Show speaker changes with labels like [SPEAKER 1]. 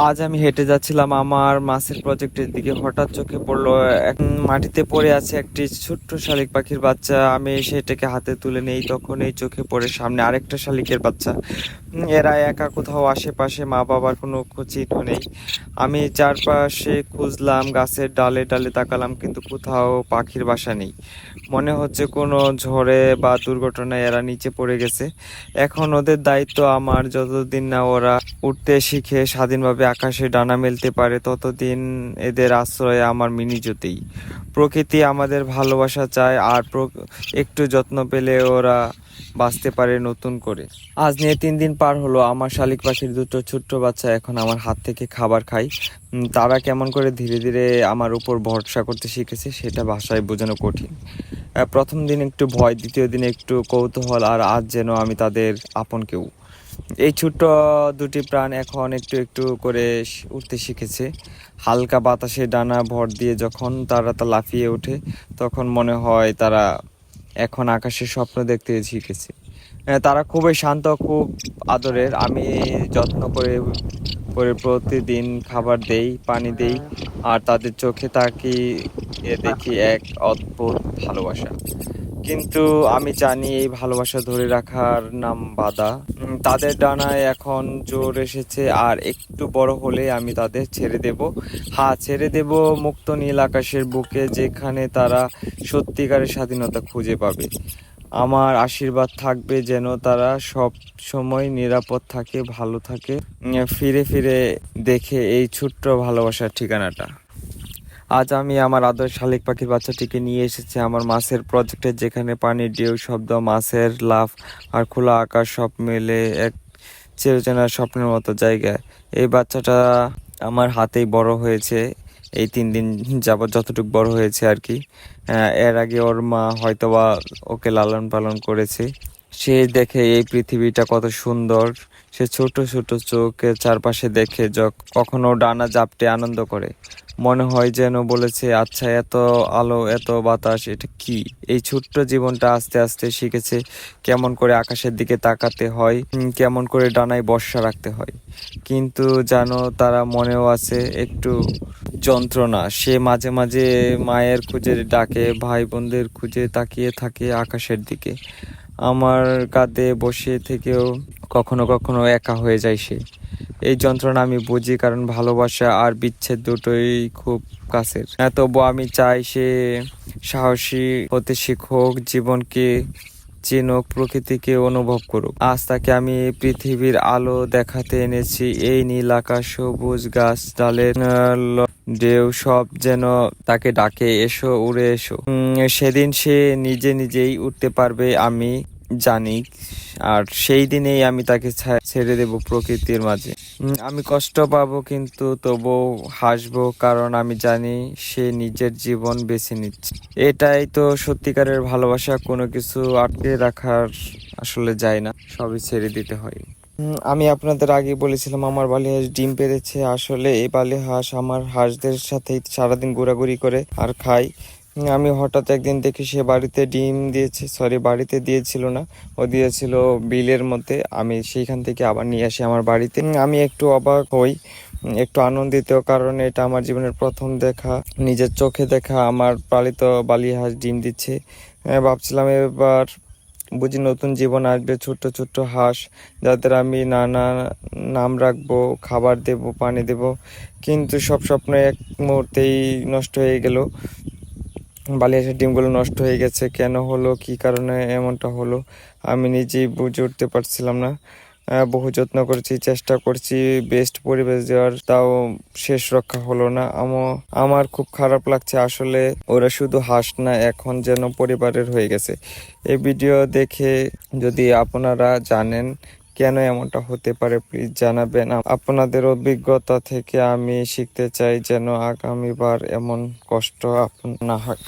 [SPEAKER 1] আজ আমি হেঁটে যাচ্ছিলাম আমার মাছের প্রজেক্টের দিকে, হঠাৎ চোখে পড়লো মাটিতে পড়ে আছে একটি ছোট্ট শালিক পাখির বাচ্চা। আমি সেটাকে হাতে তুলে নেই, তখনই চোখে পড়ে সামনে আরেকটা শালিকের বাচ্চা। এরা একা কোথাও আশেপাশে, মা বাবার কোনো চিহ্ন নেই। আমি চারপাশে খুঁজলাম, গাছের ডালে ডালে তাকালাম, কিন্তু কোথাও পাখির বাসা নেই। মনে হচ্ছে কোনো ঝড়ে বা দুর্ঘটনায় এরা নিচে পড়ে গেছে। এখন ওদের দায়িত্ব আমার, যতদিন না ওরা উঠতে শিখে স্বাধীনভাবে আকাশে ডানা মেলতে পারে ততদিন এদের আশ্রয়ে আমার মিনি জ্যোতি। প্রকৃতি আমাদের ভালোবাসা চায়, আর একটু যত্ন পেলে ওরা বাঁচতে পারে নতুন করে। আজ নিয়ে 3 দিন পার হলো, আমার শালিক পাখির দুটো ছোট্ট বাচ্চা এখন আমার হাত থেকে খাবার খায়। তারা কেমন করে ধীরে ধীরে আমার উপর ভরসা করতে শিখেছে সেটা ভাষায় বোঝানো কঠিন। প্রথম দিন একটু ভয়, দ্বিতীয় দিন একটু কৌতূহল, আর আজ যেন আমি তাদের আপন কেউ। এই ছোট্ট দুটি প্রাণ এখন একটু একটু করে উঠতে শিখেছে। হালকা বাতাসে ডানা ভর দিয়ে যখন তারা লাফিয়ে ওঠে, তখন মনে হয় তারা এখন আকাশের স্বপ্ন দেখতে শিখেছে। তারা খুবই শান্ত, খুব আদরের। আমি যত্ন করে করে প্রতিদিন খাবার দেই, পানি দেই, আর তাদের চোখে তাকিয়ে দেখি এক অদ্ভুত ভালোবাসা। কিন্তু আমি জানি এই ভালোবাসা ধরে রাখার নাম বাধা। তাদের ডানায় এখন জোর এসেছে, আর একটু বড় হলে আমি তাদের ছেড়ে দেব। হ্যাঁ, ছেড়ে দেব মুক্ত নীল আকাশের বুকে, যেখানে তারা সত্যিকারের স্বাধীনতা খুঁজে পাবে। আমার আশীর্বাদ থাকবে যেন তারা সব সময় নিরাপদ থাকে, ভালো থাকে। ফিরে ফিরে দেখে এই ছোট্ট ভালোবাসার ঠিকানাটা। আজ আমি আমার আদর শালিক পাখির বাচ্চাটিকে নিয়ে এসেছি আমার মাছের প্রজেক্টে, যেখানে পানির ঢেউ, শব্দ, মাছের লাফ আর খোলা আকাশ সব মিলে এক চিরচেনা স্বপ্নের মতো জায়গায়। এই বাচ্চাটা আমার হাতেই বড় হয়েছে, এই 3 দিন যাবৎ যতটুকু বড় হয়েছে আর কি। এর আগে ওর মা হয়তোবা ওকে লালন পালন করেছে। সে দেখে এই পৃথিবীটা কত সুন্দর। সে ছোট ছোট চোখের চারপাশে দেখে কখনো ডানা ঝাপটে আনন্দ করে। মনে হয় যেন বলেছে, আচ্ছা, এত আলো, এত বাতাস, এটা কি? এই ছোট্ট জীবনটা আস্তে আস্তে শিখেছে কেমন করে আকাশের দিকে তাকাতে হয়, কেমন করে ডানায় বর্ষা রাখতে হয়। কিন্তু জানো, তারা মনেও আছে একটু যন্ত্রণা। সে মাঝে মাঝে মায়ের খুঁজে ডাকে, ভাই বোনদের খুঁজে তাকিয়ে থাকে আকাশের দিকে। আমার কাঁধে বসে থেকেও কখনো কখনো একা হয়ে যায় সে। এই যন্ত্রণা আমি বুঝি, কারণ ভালোবাসা আর বিচ্ছেদ দুটোই খুব কাছের। তবু আমি চাই সে সাহসী হতে শিখুক, জীবনকে চিনুক, প্রকৃতিকে অনুভব করুক। আজ তাকে আমি পৃথিবীর আলো দেখাতে এনেছি। এই নীল আকাশ, সবুজ গাছ, ডালের ঢেউ সব যেন তাকে ডাকে, এসো, উড়ে এসো। সেদিন সে নিজে নিজেই উঠতে পারবে আমি জানি, আর সেই দিনেই আমি তাকে ছেড়ে দেব প্রকৃতির মাঝে। আমি কষ্ট পাবো, কিন্তু তবুও হাসবো, কারণ আমি জানি সে নিজের জীবন বেছে নিচ্ছে। এটাই তো সত্যিকারের ভালোবাসা, কোনো কিছু আটকে রাখার আসলে যায় না, সবই ছেড়ে দিতে হয়। আমি আপনাদের আগে বলেছিলাম আমার বালি হাঁস ডিম পেড়েছে। আসলে এই বালি হাঁস আমার হাঁসদের সাথেই সারাদিন ঘোরাঘুরি করে আর খায়। আমি হঠাৎ একদিন দেখি সে বাড়িতে ডিম দিয়েছে, সরি, বাড়িতে দিয়েছিল না, ও দিয়েছিল বিলের মধ্যে। আমি সেইখান থেকে আবার নিয়ে আসি আমার বাড়িতে। আমি একটু অবাক হই, একটু আনন্দিত, কারণ এটা আমার জীবনের প্রথম দেখা, নিজের চোখে দেখা আমার পালিত বালি হাঁস ডিম দিচ্ছে। ভাবছিলাম এবার বুঝি নতুন জীবন আসবে, ছোট্ট ছোট্ট হাঁস যাদের আমি নানা নাম রাখবো, খাবার দেব, পানি দেব। কিন্তু সব স্বপ্ন এক মুহূর্তেই নষ্ট হয়ে গেল। বালিহাঁসের ডিমগুলো নষ্ট হয়ে গেছে। কেন হলো, কি কারণে এমনটা হলো, আমি নিজেই বুঝে উঠতে পারছিলাম না। বহু যত্ন করেছি, চেষ্টা করছি বেস্ট পরিবেশ দেওয়ার, তাও শেষ রক্ষা হলো না। আমার খুব খারাপ লাগছে। আসলে ওরা শুধু হাঁস না, এখন যেন পরিবারের হয়ে গেছে। এই ভিডিও দেখে যদি আপনারা জানেন কেন এমনটা হতে পারে, প্লিজ জানাবেন। আপনাদের অভিজ্ঞতা থেকে আমি শিখতে চাই যেন আগামীবার এমন কষ্ট না হয়।